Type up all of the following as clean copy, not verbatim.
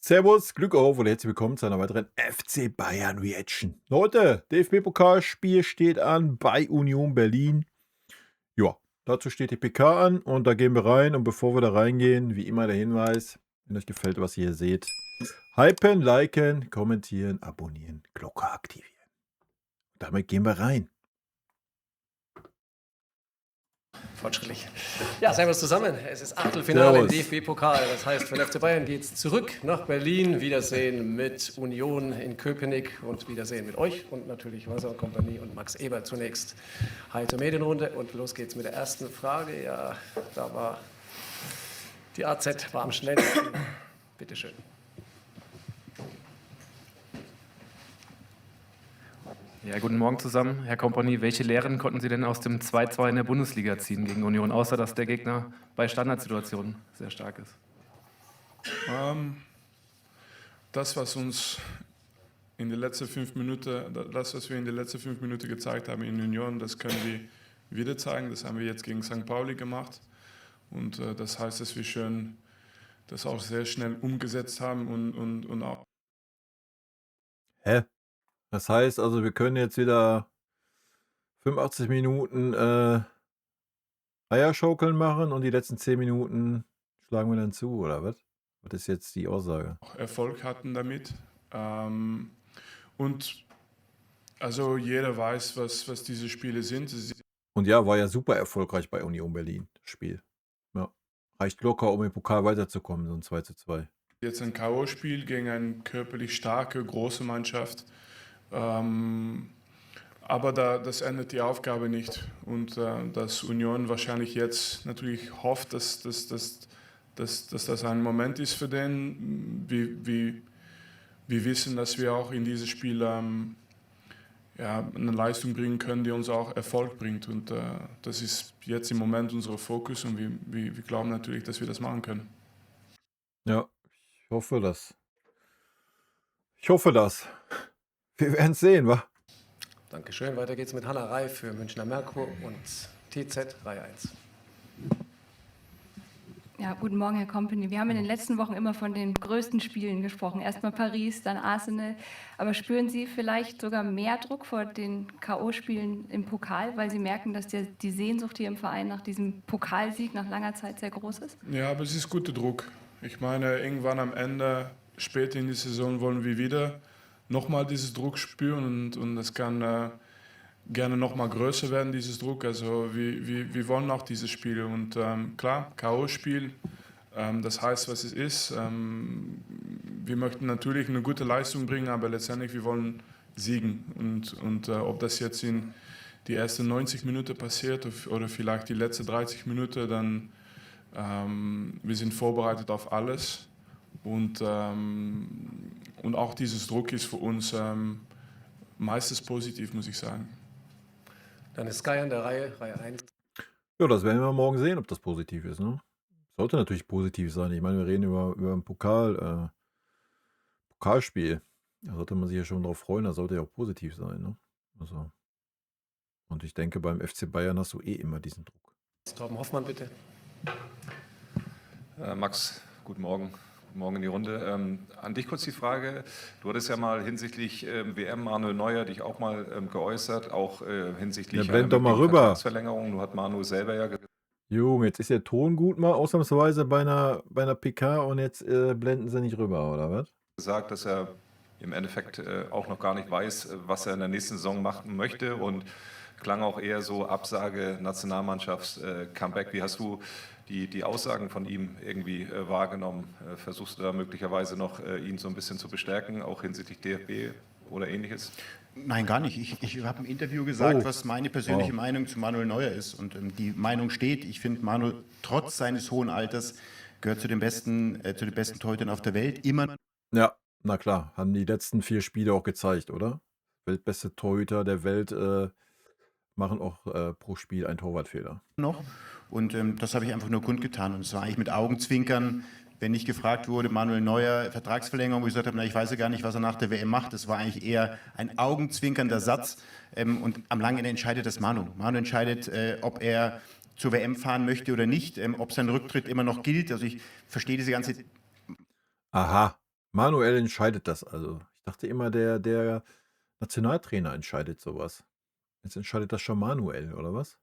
Servus, Glück auf und herzlich willkommen zu einer weiteren FC Bayern Reaction. Leute, DFB-Pokalspiel steht an bei Union Berlin. Ja, dazu steht die PK an und da gehen wir rein. Und bevor wir da reingehen, wie immer der Hinweis, wenn euch gefällt, was ihr hier seht, hypen, liken, kommentieren, abonnieren, Glocke aktivieren. Damit gehen wir rein. Fortschrittlich. Ja, servus zusammen. Es ist Achtelfinale im Servus. DFB-Pokal. Das heißt, für den FC Bayern geht es zurück nach Berlin. Wiedersehen mit Union in Köpenick und Wiedersehen mit euch und natürlich Walser und Kompanie und Max Eber zunächst. Hi zur Medienrunde und los geht's mit der ersten Frage. Ja, da war die AZ war am schnellsten. Bitte schön. Ja, guten Morgen zusammen. Herr Kompanie, welche Lehren konnten Sie denn aus dem 2:2 in der Bundesliga ziehen gegen Union, außer dass der Gegner bei Standardsituationen sehr stark ist? Das, was uns in den letzten 5 Minuten, das, was wir in den letzten 5 Minuten gezeigt haben in Union, das können wir wieder zeigen. Das haben wir jetzt gegen St. Pauli gemacht. Und das heißt, dass wir schön das auch sehr schnell umgesetzt haben und auch. Hä? Das heißt also, wir können jetzt wieder 85 Minuten Eierschaukeln machen und die letzten 10 Minuten schlagen wir dann zu, oder was? Was ist jetzt die Aussage? Erfolg hatten damit. Und also jeder weiß, was diese Spiele sind. Und ja, war ja super erfolgreich bei Union Berlin, das Spiel. Ja. Reicht locker, um im Pokal weiterzukommen, so ein 2:2. Jetzt ein K.O.-Spiel gegen eine körperlich starke, große Mannschaft. Aber das ändert die Aufgabe nicht. Und dass Union wahrscheinlich jetzt natürlich hofft, dass das ein Moment ist für den. Wir wissen, dass wir auch in dieses Spiel eine Leistung bringen können, die uns auch Erfolg bringt. Und das ist jetzt im Moment unser Fokus und wir glauben natürlich, dass wir das machen können. Ja, ich hoffe das. Ich hoffe das. Wir werden es sehen, wa? Dankeschön. Weiter geht's mit Hanna Reif für Münchner Merkur und TZ Reihe 1. Ja, guten Morgen, Herr Kompany. Wir haben in den letzten Wochen immer von den größten Spielen gesprochen. Erstmal Paris, dann Arsenal. Aber spüren Sie vielleicht sogar mehr Druck vor den K.O.-Spielen im Pokal, weil Sie merken, dass die Sehnsucht hier im Verein nach diesem Pokalsieg nach langer Zeit sehr groß ist? Ja, aber es ist guter Druck. Ich meine, irgendwann am Ende, später in die Saison, wollen wir wieder nochmal dieses Druck spüren und das kann gerne nochmal größer werden, dieses Druck. Also wir wollen auch diese Spiele und klar, K.O.-Spiel, das heißt, was es ist. Wir möchten natürlich eine gute Leistung bringen, aber letztendlich, wir wollen siegen und ob das jetzt in die ersten 90 Minuten passiert oder vielleicht die letzten 30 Minuten, dann wir sind vorbereitet auf alles und auch dieses Druck ist für uns meistens positiv, muss ich sagen. Dann ist Sky an der Reihe 1. Ja, das werden wir morgen sehen, ob das positiv ist, ne? Sollte natürlich positiv sein. Ich meine, wir reden über ein Pokalspiel. Da sollte man sich ja schon drauf freuen, das sollte ja auch positiv sein, ne? Also. Und ich denke, beim FC Bayern hast du eh immer diesen Druck. Torben Hoffmann, bitte. Max, guten Morgen. Guten Morgen in die Runde. An dich kurz die Frage. Du hattest ja mal hinsichtlich WM Manuel Neuer dich auch mal geäußert, auch hinsichtlich Ja, blend doch mal rüber. Vertragsverlängerung. Du hat Manuel selber ja Junge, jetzt ist der Ton gut mal ausnahmsweise bei einer PK und jetzt blenden sie nicht rüber, oder was? gesagt, dass er im Endeffekt auch noch gar nicht weiß, was er in der nächsten Saison machen möchte und klang auch eher so Absage Nationalmannschafts-Comeback. Wie hast du die Aussagen von ihm irgendwie wahrgenommen? Versuchst du da möglicherweise noch, ihn so ein bisschen zu bestärken, auch hinsichtlich DFB oder Ähnliches? Nein, gar nicht. Ich habe im Interview gesagt, was meine persönliche Meinung zu Manuel Neuer ist. Und die Meinung steht. Ich finde, Manuel, trotz seines hohen Alters, gehört zu den besten Torhütern auf der Welt. Immer Ja, na klar, haben die letzten 4 Spiele auch gezeigt, oder? Weltbeste Torhüter der Welt machen auch pro Spiel einen Torwartfehler. noch. Und das habe ich einfach nur kundgetan. Und es war eigentlich mit Augenzwinkern, wenn ich gefragt wurde, Manuel Neuer, Vertragsverlängerung, wo ich gesagt habe, na, ich weiß ja gar nicht, was er nach der WM macht. Das war eigentlich eher ein augenzwinkernder Satz. Und am langen Ende entscheidet das Manu. Manu entscheidet, ob er zur WM fahren möchte oder nicht, ob sein Rücktritt immer noch gilt. Also ich verstehe diese ganze... Aha, Manuel entscheidet das also. Ich dachte immer, der Nationaltrainer entscheidet sowas. Jetzt entscheidet das schon Manuel, oder was?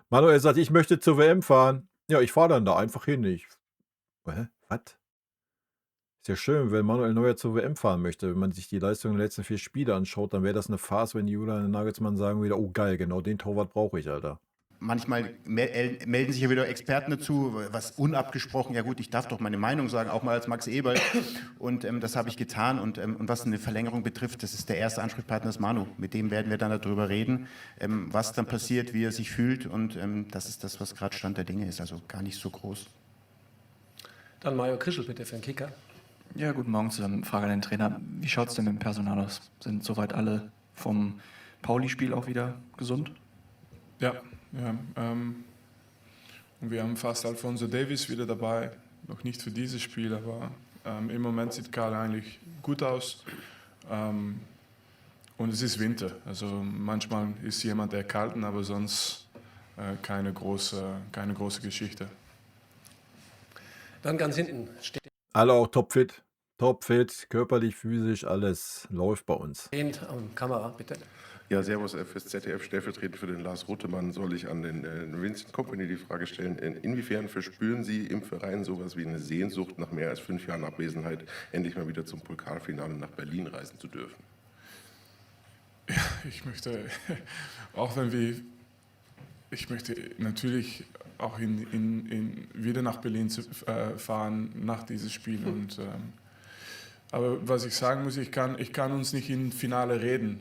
Manuel sagt, ich möchte zur WM fahren. Ja, ich fahre dann da einfach hin. Hä? Was? Ist ja schön, wenn Manuel Neuer zur WM fahren möchte. Wenn man sich die Leistung der letzten 4 Spiele anschaut, dann wäre das eine Farce, wenn Julian Nagelsmann sagen würde, oh geil, genau den Torwart brauche ich, Alter. Manchmal melden sich ja wieder Experten dazu, was unabgesprochen, ja gut, ich darf doch meine Meinung sagen, auch mal als Max Eberl. Und das habe ich getan. Und was eine Verlängerung betrifft, das ist der erste Ansprechpartner, das Manu. Mit dem werden wir dann darüber reden, was dann passiert, wie er sich fühlt. Und das ist das, was gerade Stand der Dinge ist, also gar nicht so groß. Dann Mario Krischel bitte für den Kicker. Ja, guten Morgen zusammen. Frage an den Trainer. Wie schaut es denn mit dem Personal aus? Sind soweit alle vom Pauli-Spiel auch wieder gesund? Ja. Und wir haben fast Alphonso Davies wieder dabei. Noch nicht für dieses Spiel, aber im Moment sieht Kader eigentlich gut aus. Und es ist Winter. Also manchmal ist jemand erkalten, aber sonst keine große Geschichte. Dann ganz hinten steht Alle auch topfit. Topfit, körperlich, physisch, alles läuft bei uns. am Kamera, bitte. Ja, servus, fürs ZDF, stellvertretend für den Lars Rotemann soll ich an den Vincent Kompany die Frage stellen, inwiefern verspüren Sie im Verein sowas wie eine Sehnsucht, nach mehr als 5 Jahren Abwesenheit endlich mal wieder zum Pokalfinale nach Berlin reisen zu dürfen? Ja, ich möchte natürlich auch wieder nach Berlin fahren nach diesem Spiel. Und, aber was ich sagen muss, ich kann uns nicht im Finale reden.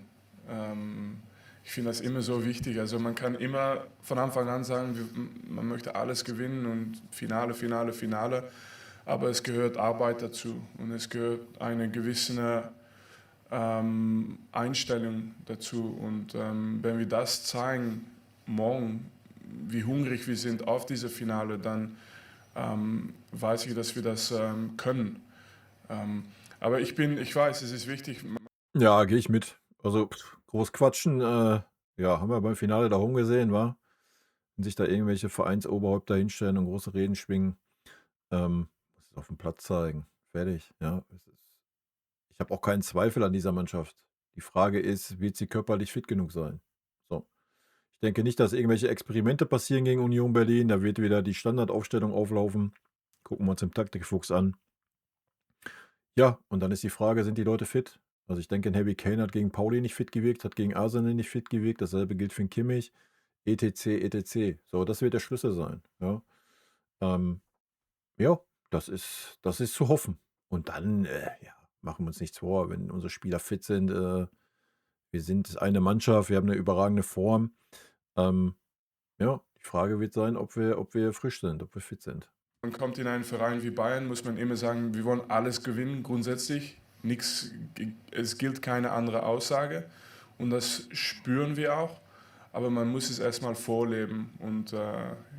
Ich finde das immer so wichtig. Also man kann immer von Anfang an sagen, man möchte alles gewinnen und Finale. Aber es gehört Arbeit dazu und es gehört eine gewisse Einstellung dazu. Und wenn wir das zeigen morgen, wie hungrig wir sind auf diese Finale, dann weiß ich, dass wir das können. Aber ich weiß, es ist wichtig. Ja, gehe ich mit. Also groß quatschen, haben wir beim Finale da gesehen, wa? Wenn sich da irgendwelche Vereinsoberhäupter hinstellen und große Reden schwingen, muss es auf dem Platz zeigen. Fertig, ja. Ich habe auch keinen Zweifel an dieser Mannschaft. Die Frage ist, wird sie körperlich fit genug sein? So. Ich denke nicht, dass irgendwelche Experimente passieren gegen Union Berlin. Da wird wieder die Standardaufstellung auflaufen. Gucken wir uns den Taktikfuchs an. Ja, und dann ist die Frage, sind die Leute fit? Also ich denke, ein Harry Kane hat gegen Pauli nicht fit gewirkt, hat gegen Arsenal nicht fit gewirkt. Dasselbe gilt für den Kimmich, etc. So, das wird der Schlüssel sein. Ja, das ist zu hoffen. Und dann, machen wir uns nichts vor, wenn unsere Spieler fit sind. Wir sind eine Mannschaft, wir haben eine überragende Form. Die Frage wird sein, ob wir frisch sind, ob wir fit sind. Man kommt in einen Verein wie Bayern, muss man immer sagen, wir wollen alles gewinnen, grundsätzlich. Es gilt keine andere Aussage und das spüren wir auch, aber man muss es erstmal vorleben und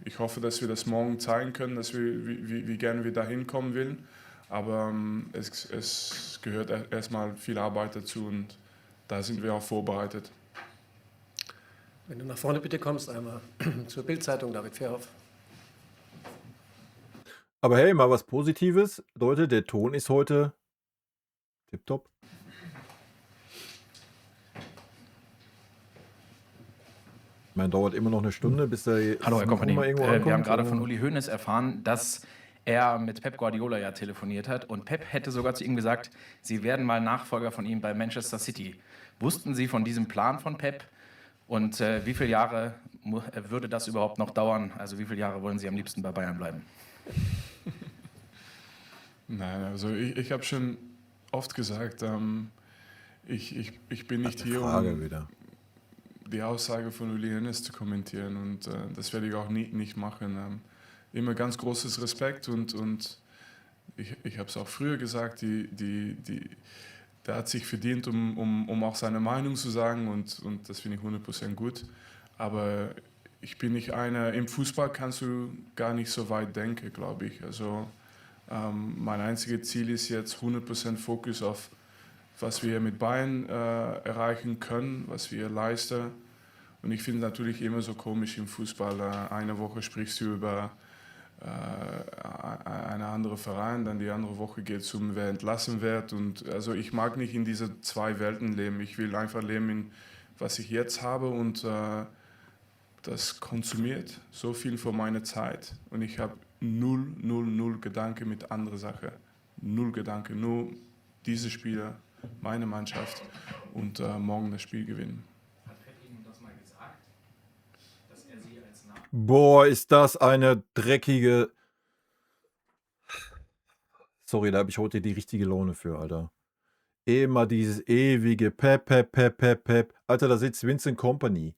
ich hoffe, dass wir das morgen zeigen können, dass wie gerne wir da hinkommen wollen, aber es gehört erstmal viel Arbeit dazu und da sind wir auch vorbereitet. Wenn du nach vorne bitte kommst, einmal zur Bild-Zeitung, David Verhoff. Aber hey, mal was Positives. Leute, der Ton ist heute tipptopp. Ich meine, dauert immer noch eine Stunde, bis der Hallo, Herr Kompany. irgendwo Wir ankommt. haben gerade von Uli Hoeneß erfahren, dass er mit Pep Guardiola ja telefoniert hat. Und Pep hätte sogar zu ihm gesagt, Sie werden mal Nachfolger von ihm bei Manchester City. Wussten Sie von diesem Plan von Pep? Und wie viele Jahre würde das überhaupt noch dauern? Also wie viele Jahre wollen Sie am liebsten bei Bayern bleiben? Nein, also ich habe schon oft gesagt, ich bin nicht hier, um wieder. die Aussage von Uli Hoeneß zu kommentieren und das werde ich auch nicht machen. Immer ganz großes Respekt und ich habe es auch früher gesagt, der hat sich verdient, um auch seine Meinung zu sagen und das finde ich 100% gut. Aber ich bin nicht einer, im Fußball kannst du gar nicht so weit denken, glaube ich. Also mein einziges Ziel ist jetzt 100% Fokus auf, was wir mit Bayern erreichen können, was wir leisten. Und ich finde es natürlich immer so komisch im Fußball. Eine Woche sprichst du über ein anderer Verein, dann die andere Woche geht es um, wer entlassen wird. Und also ich mag nicht in diese zwei Welten leben. Ich will einfach leben in was ich jetzt habe und das konsumiert so viel von meiner Zeit. Und ich habe null Gedanke mit anderer Sache. Null Gedanke, nur diese Spieler, meine Mannschaft und morgen das Spiel gewinnen. Hat Pep Ihnen das mal gesagt, dass er Sie als Boah, ist das eine dreckige... Sorry, da habe ich heute die richtige Laune für, Alter. Immer dieses ewige Pep. Alter, da sitzt Vincent Kompany.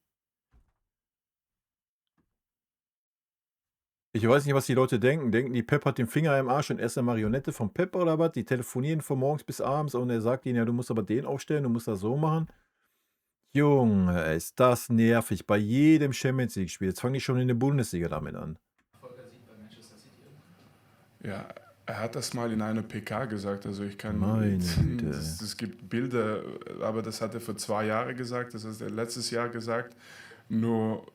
Ich weiß nicht, was die Leute denken. Denken die, Pep hat den Finger im Arsch und er ist eine Marionette von Pep oder was? Die telefonieren von morgens bis abends und er sagt ihnen, ja, du musst aber den aufstellen, du musst das so machen. Junge, ist das nervig. Bei jedem Champions League-Spiel. Jetzt fange ich schon in der Bundesliga damit an. Nachfolger-Sieg bei Manchester City? Ja, er hat das mal in einer PK gesagt, also ich kann... Meine Güte. Es gibt Bilder, aber das hat er vor 2 Jahren gesagt, das hat er letztes Jahr gesagt. Nur,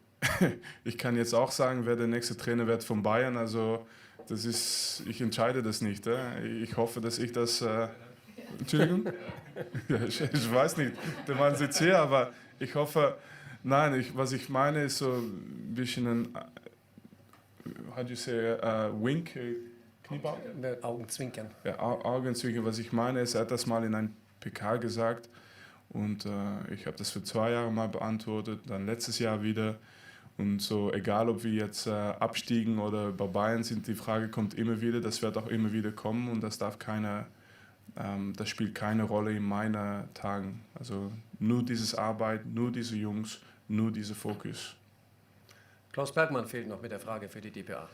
ich kann jetzt auch sagen, wer der nächste Trainer wird von Bayern, also das ist, ich entscheide das nicht. Ich hoffe, dass ich das... Entschuldigung? Ja, ich weiß nicht, der Mann sitzt hier, aber ich hoffe... Nein, was ich meine ist so ein bisschen ein... How do you say? Wink? Knieball? Augenzwinkern. Ja, Augenzwinkern. Was ich meine ist, er hat das mal in einem PK gesagt und ich habe das für 2 Jahre mal beantwortet, dann letztes Jahr wieder. Und so, egal ob wir jetzt abstiegen oder bei Bayern sind, die Frage kommt immer wieder, das wird auch immer wieder kommen und das das spielt keine Rolle in meinen Tagen. Also nur dieses Arbeit, nur diese Jungs, nur dieser Fokus. Klaus Bergmann fehlt noch mit der Frage für die DPA.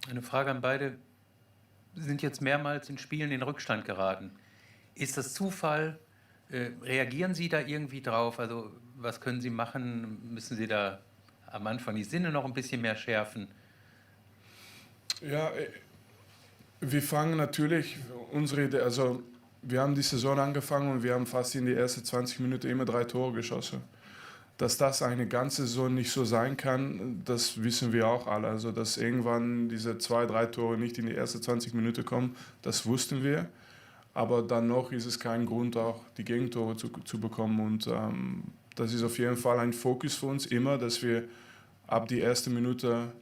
Eine Frage an beide. Sie sind jetzt mehrmals in Spielen in Rückstand geraten. Ist das Zufall? Reagieren Sie da irgendwie drauf? Also was können Sie machen? Müssen Sie da am Anfang die Sinne noch ein bisschen mehr schärfen? Ja, wir fangen natürlich unsere Idee, also wir haben die Saison angefangen und wir haben fast in die ersten 20 Minuten immer 3 Tore geschossen. Dass das eine ganze Saison nicht so sein kann, das wissen wir auch alle. Also dass irgendwann diese 2, 3 Tore nicht in die ersten 20 Minuten kommen, das wussten wir. Aber dann noch ist es kein Grund, auch die Gegentore zu bekommen. Und das ist auf jeden Fall ein Fokus für uns immer, dass wir ab die erste Minute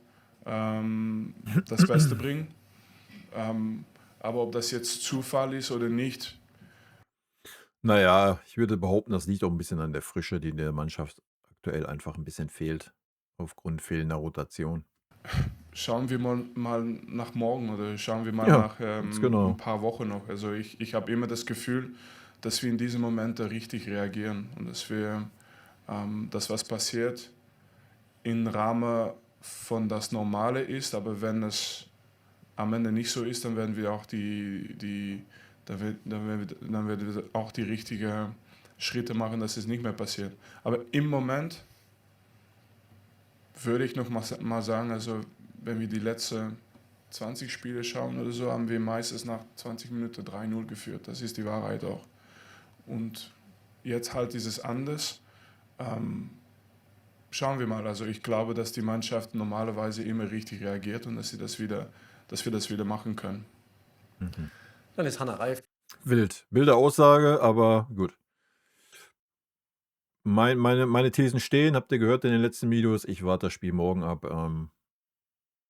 das Beste bringen. Aber ob das jetzt Zufall ist oder nicht. Naja, ich würde behaupten, das liegt auch ein bisschen an der Frische, die der Mannschaft aktuell einfach ein bisschen fehlt. Aufgrund fehlender Rotation. Schauen wir mal nach morgen oder schauen wir mal Ja, nach ganz genau. ein paar Wochen noch. Also ich habe immer das Gefühl, dass wir in diesen Momenten richtig reagieren und dass wir, dass was passiert im Rahmen von das Normale ist, aber wenn es am Ende nicht so ist, dann werden wir auch dann werden wir auch die richtigen Schritte machen, dass es nicht mehr passiert. Aber im Moment würde ich noch mal sagen, also wenn wir die letzten 20 Spiele schauen oder so, haben wir meistens nach 20 Minuten 3-0 geführt. Das ist die Wahrheit auch. Und jetzt halt ist es anders. Schauen wir mal. Also ich glaube, dass die Mannschaft normalerweise immer richtig reagiert und dass wir das wieder machen können. Dann ist Hanna Reif. Wilde Aussage, aber gut. Meine Thesen stehen, habt ihr gehört in den letzten Videos. Ich warte das Spiel morgen ab.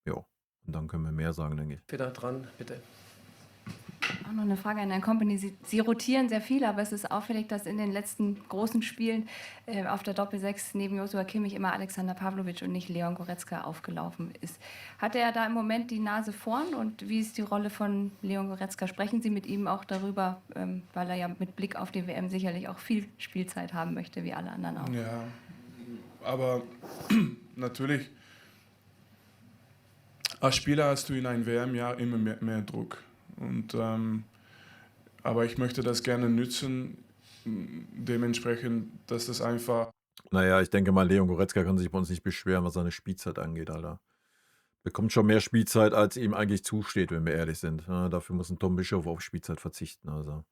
Ja, und dann können wir mehr sagen, denke ich. Wieder dran, bitte. Auch noch eine Frage an Herrn Kompany. Sie rotieren sehr viel, aber es ist auffällig, dass in den letzten großen Spielen auf der Doppel-6 neben Joshua Kimmich immer Alexander Pavlovic und nicht Leon Goretzka aufgelaufen ist. Hat er da im Moment die Nase vorn und wie ist die Rolle von Leon Goretzka? Sprechen Sie mit ihm auch darüber, weil er ja mit Blick auf die WM sicherlich auch viel Spielzeit haben möchte, wie alle anderen auch? Ja, aber natürlich, als Spieler hast du in einem WM-Jahr immer mehr Druck. Und, aber ich möchte das gerne nützen, dementsprechend, dass das einfach... Naja, ich denke mal, Leon Goretzka kann sich bei uns nicht beschweren, was seine Spielzeit angeht, Alter. Bekommt schon mehr Spielzeit, als ihm eigentlich zusteht, wenn wir ehrlich sind. Ja, dafür muss ein Tom Bischof auf Spielzeit verzichten, also.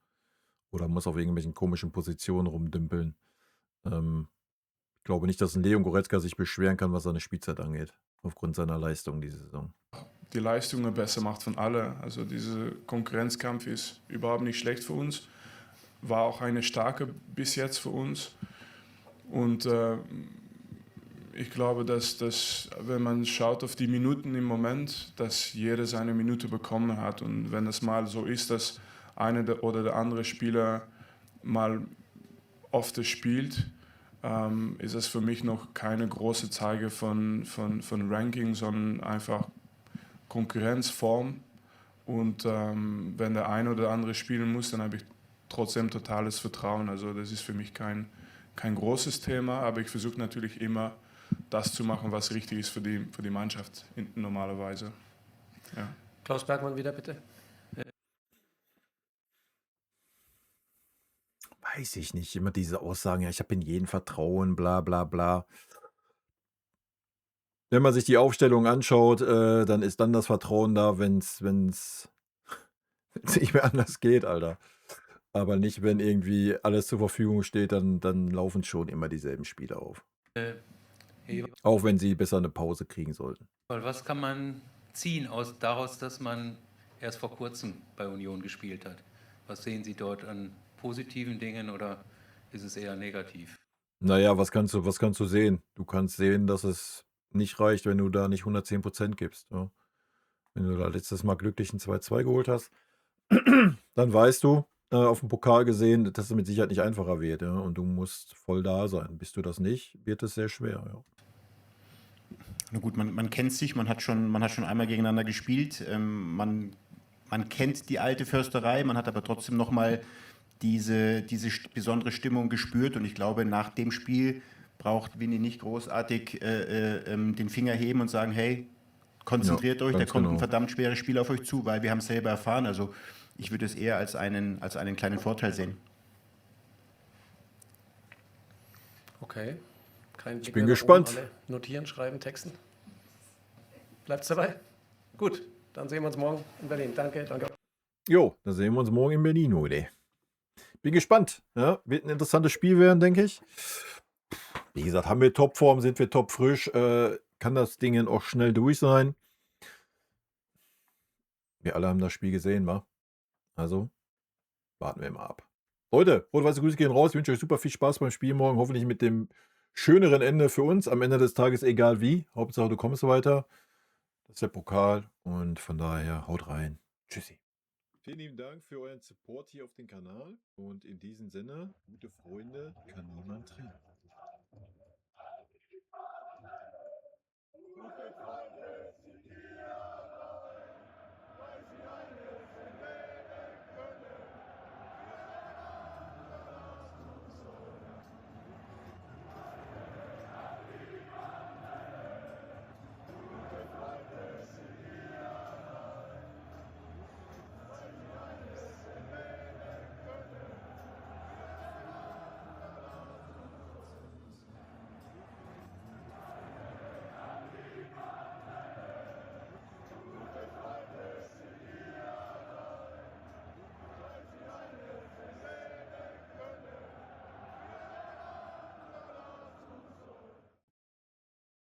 Oder muss auf irgendwelchen komischen Positionen rumdümpeln. Ich glaube nicht, dass ein Leon Goretzka sich beschweren kann, was seine Spielzeit angeht. Aufgrund seiner Leistung diese Saison. die Leistungen besser macht von alle. Also dieser Konkurrenzkampf ist überhaupt nicht schlecht für uns. War auch eine starke bis jetzt für uns. Und ich glaube, dass wenn man schaut auf die Minuten im Moment, dass jeder seine Minute bekommen hat. Und wenn es mal so ist, dass einer oder der andere Spieler mal oft spielt, ist es für mich noch keine große Zeige von Ranking, sondern einfach Konkurrenzform. Und wenn der eine oder andere spielen muss, dann habe ich trotzdem totales Vertrauen. Also das ist für mich kein großes Thema, aber ich versuche natürlich immer, das zu machen, was richtig ist für die Mannschaft normalerweise. Ja. Klaus Bergmann wieder, bitte. Weiß ich nicht. Immer diese Aussagen, ja, ich habe in jeden Vertrauen, bla bla bla. Wenn man sich die Aufstellung anschaut, dann ist dann das Vertrauen da, wenn's nicht mehr anders geht, Alter. Aber nicht, wenn irgendwie alles zur Verfügung steht, dann laufen schon immer dieselben Spiele auf. Auch wenn sie besser eine Pause kriegen sollten. Was kann man ziehen daraus, dass man erst vor kurzem bei Union gespielt hat? Was sehen Sie dort an positiven Dingen oder ist es eher negativ? Naja, was kannst du sehen? Du kannst sehen, dass es nicht reicht, wenn du da nicht 110% gibst. Ja. Wenn du da letztes Mal glücklich ein 2-2 geholt hast, dann weißt du, auf dem Pokal gesehen, dass es mit Sicherheit nicht einfacher wird. Ja. Und du musst voll da sein. Bist du das nicht, wird es sehr schwer. Ja. Na gut, man kennt sich, man hat schon einmal gegeneinander gespielt. Man kennt die alte Försterei, man hat aber trotzdem nochmal diese besondere Stimmung gespürt. Und ich glaube, nach dem Spiel braucht Winnie nicht großartig den Finger heben und sagen, hey, konzentriert euch, da ganz kommt ein genau. verdammt schweres Spiel auf euch zu, weil wir haben es selber erfahren. Also ich würde es eher als einen kleinen Vorteil sehen. Okay. Kein Blick bin mehr nach gespannt. oben, alle notieren, schreiben, texten. Bleibt's dabei? Gut, dann sehen wir uns morgen in Berlin. Danke, danke. Jo, da sehen wir uns morgen in Berlin, Leute. Bin gespannt. Ja, wird ein interessantes Spiel werden, denke ich. Wie gesagt, haben wir Topform, sind wir topfrisch, kann das Ding auch schnell durch sein. Wir alle haben das Spiel gesehen, wa? Also, warten wir mal ab. Leute, rot-weiße Grüße gehen raus. Ich wünsche euch super viel Spaß beim Spiel morgen. Hoffentlich mit dem schöneren Ende für uns. Am Ende des Tages egal wie. Hauptsache, du kommst weiter. Das ist der Pokal. Und von daher, haut rein. Tschüssi. Vielen lieben Dank für euren Support hier auf dem Kanal. Und in diesem Sinne, gute Freunde kann niemand trennen.